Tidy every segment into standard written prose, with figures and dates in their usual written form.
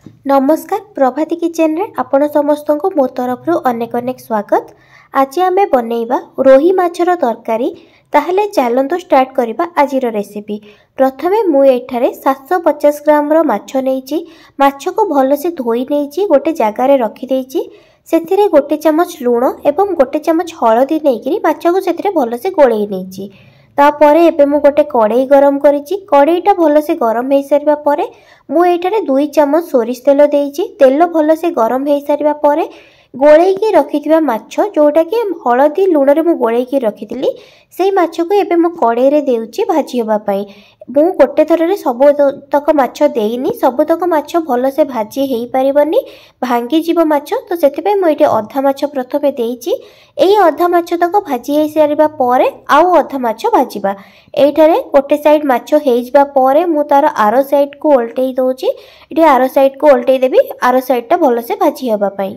नमस्कार प्रभाती किचन रे आपण समस्त को मो तरफ अनेक अनेक स्वागत। आज आम बनइबा रोही माछर तरकारी। ताहले चलंतु स्टार्ट करिबा आजिर रेसिपी। प्रथमे मु एठारे 750 ग्राम रो माछ नेइची। माछ को भलो से धोई नेइची, गोटे जगार रखी देइची। सेथिरे गोटे चमच लूण एवं गोटे चमच हळदी नेइकरी माछ को सेथिरे भलो से गोळेई नेइची। तापरे एबे मु गोटे कड़ाई गरम करिची। कड़ाईटा भलो से गरम हो सारिबा परे मु एठारे 2 चमच सोरिष तेल देइची। तेल भलो से गरम हो सारिबा परे गोळेकी रखिथिबा माछ जोटा कि हळदी लूण रे मु गोळेकी रखिथिली सेई माछ को एबे मु कड़ाई रे देउची भाजी होबा पई। मु गोटे थररे सब तक माछ देइनी, सब तक माछ भलो से भाजी हेई परिबनी, भांगी जीव माछ। तो सेति पई मु एटे अधा माछ प्रथमे देइची। एई अधा माछ तक भाजी हेई सारिबा परे आउ अधा माछ भाजीबा। एठारे गोटे साइड माछ हेई जिबा परे मु तार आरो साइड को उल्टेई दोची। एटी आरो साइड को उल्टेई देबी, आरो साइडटा भलो से भाजी होबा पई।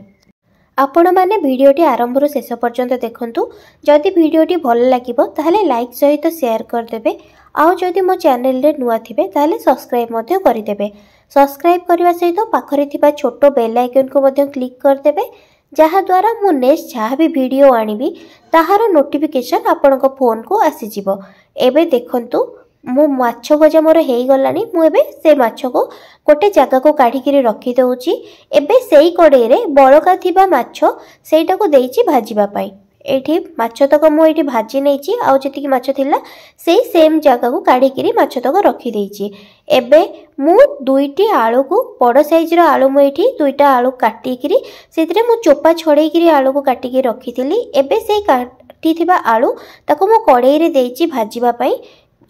आपण माने वीडियोटी आरंभ शेष पर्यंत देखंतु। जदि वीडियोटी भल लागिबो ताहले लाइक सहित शेयर कर देबे। आउ जदि मो चैनल रे नुआ थिबे ताहले सब्सक्राइब मध्य करि देबे। सब्सक्राइब करबा सहित पाखरे थिबा छोटो बेल आइकन को मध्य क्लिक कर देबे, जहा द्वारा मु नेक्स्ट जहा भी वीडियो आनिबी ताहार नोटिफिकेशन आपनक फोन को आसी जिवो। एबे देखंतु मु माछ भजा मोर हेई गलानी। मु एबे से माछ को गोटे जगह को काढ़ी किरी रखी दउची। एबे सेई कड़ाई रे बळका थिबा माछ सेटा को देइची भाजीबा पई। एठी माछ तक मु एठी भाजी नेइची, आउ जति कि माछ थिला सेई सेम जगह को काढ़ी किरी माछ तक रखी देइची। एबे मु दुईटी आलू को बड़ साइज रो आलू मु एठी दुईटा आलू काटी किरी सेतिरे मु चोपा छड़ेई किरी आलू को काटी के रखिथिली। एबे सेई काटी थिबा आलू ताको मु कड़ाई रे देइची भाजीबा पई।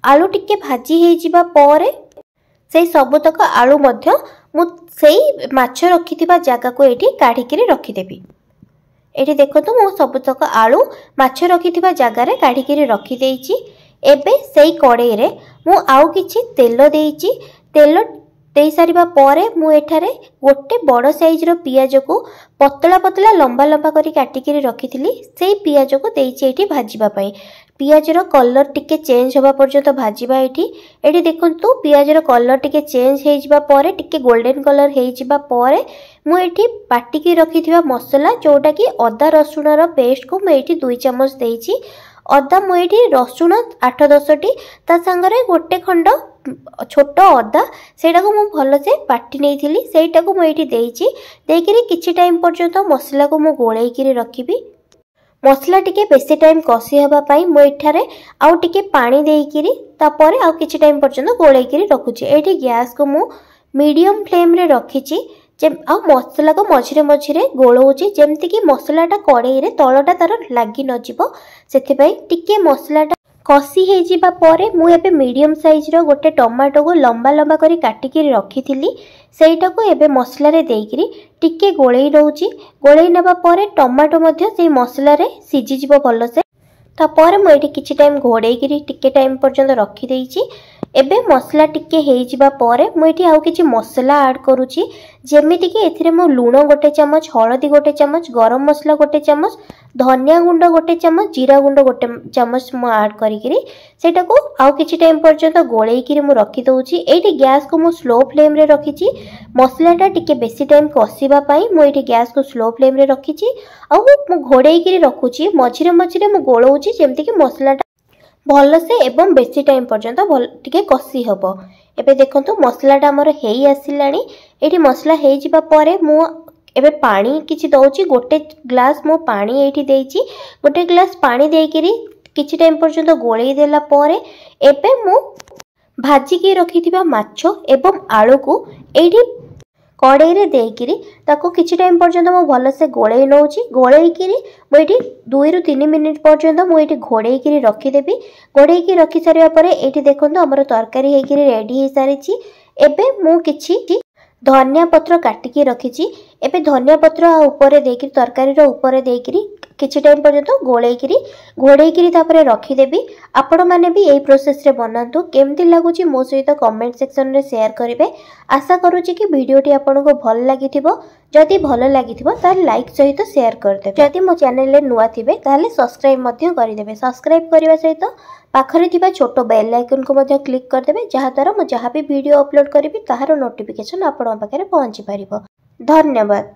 आलू टिके भाजी हेई जिबा परे सेई सबतक आलू मध्य मु सेई माछ रखिथिबा जगह को एठी काढ़ी किरी रखी देबी। एठी देखतो मु सबतक आलू माछ रखिथिबा जगह रे काढ़ी किरी रखी देइची। एबे सेई कड़ाई रे मु आउ किछि तेल देइची। तेल देई सारिबा परे मु एठारे गोटे बड़ साइज रो पियाज को पतला पतला लंबा लंबा करी काटी किरी रखिथिली सेई पियाज को देइची एठी भाजीबा पई। पियाज रो कलर टिके चेंज होबा पर्यंत भाजीबा। एठी देखंतु पियाज रो कलर टिके चेंज हेई जिबा परे टिके गोल्डन कलर हेई जिबा परे मु एठी बाटी की रखिथिबा मसला जोटा कि अदा रसुण रो पेस्ट को मु एठी 2 चमच देइची। अदा मु एठी रसुण 8-10 टी ता संगरे गोटे खंड छोट अदा सेटा को मु भलो से बाटी नेइथिली, सेटा को मु एठी देइची। देकिरी किछि टाइम पर्यंत मसला को मु गोळेई किरी रखिबी। मसला टिके बेसी टाइम कसी हबा पई मु एठारे आउ टिके पानी देइकिरी तापरे आउ किछि टाइम पर्यंत गोळेई किरी रखुची। एठी गैस को मु मीडियम फ्लेम रे रखिची। आ मसला को मझिरे मझिरे गोळौची जेमति कि मसलाटा कड़ाई रे तळटा तार लागि न जिवो। सेति पई टिके मसलाटा कसी हेई जिबा परे मु एबे मीडियम साइज रो गोटे टमाटो को लंबा लंबा करी काटी किरी रखिथिली सेटा को एबे मसला रे देइकिरी टिके गोळेई दउची। गोळेई नेबा परे टमाटो मध्य सेई मसला रे सिजि जिवो भलो से। तापर मु एठी किछि टाइम घोड़ेई किरी टिके टाइम पर्यंत रखी देइची। एबे मसला टिके हेई जिबा परे मु एठी आउ किछि मसला ऐड करूची, जेमिति कि एथिरे मु लूण गोटे चमच, हळदी गोटे चमच, गरम मसला गोटे चमच, धनिया गुंड गोटे चमच, जीरा गुंड गोटे चमच मु ऐड करिकिरी सेटा को आउ किछि टाइम पर्यंत गोळेई किरी मु रखी दउची। एठी गैस को मु स्लो फ्लेम रे रखिची। मसलाटा टिके बेसी टाइम कसिबा पई मु एठी गैस को स्लो फ्लेम रे रखिची। आउ मु घोड़ेई किरी रखुची, मझिरे मझिरे मु गोळौची जेमति कि मसलाटा भलो से एवं बेसी टाइम पर्यंत भल टिके कसी हबो। एबे देखंतु मसलाटा हमर हेई आसिलानी। एठी मसला हेई जिबा परे मु एबे पानी किछि दउची। गोटे ग्लास मु पानी एठी देइची। गोटे ग्लास पानी देइकिरी किछि टाइम पर्यंत गोळेई देला परे एबे मु भाजी के रखिथिबा माछ एवं आलू को एठी कड़ाई रे देइकिरी ताको किछि टाइम पर्यंत मु भलो से गोळेई नउची। गोळेई किरी मु एठी 2 ରୁ 3 मिनिट पर्यंत मु एठी घोड़ेई किरी रखि देबी। घोड़ेई की रखि सारिया परे एठी देखंतु हमर तरकारी हेई किरी रेडी हेई सारिची। एबे मु किछि धनिया पत्र काटी के रखिची। एबे धनिया पत्र ऊपर देइकिरी तरकारी रो ऊपर देइकिरी किछि टाइम पर्यंत घोड़ेइकिरी तापरे रखिदेबी। आपण माने भी एई प्रोसेस रे बनांतु। केमती लागुची मो सहित कमेंट सेक्शन रे शेयर करिवे। आशा करूची कि वीडियोटी आपनको भल लागिथिबो। जदि भल लागिथिबो ताले लाइक सहित शेयर करदेबे। जदि मो चैनल रे नुआ थिबे ताले सब्सक्राइब मध्य करिदेबे। सब्सक्राइब करिवा सहित पाखरे थिबा छोटो बेल आइकन को मध्य क्लिक करदेबे, जहा द्वारा मो जहा भी वीडियो अपलोड करिवि ताहार नोटिफिकेशन आपण पाखरे पहुंची परिबो। धन्यवाद।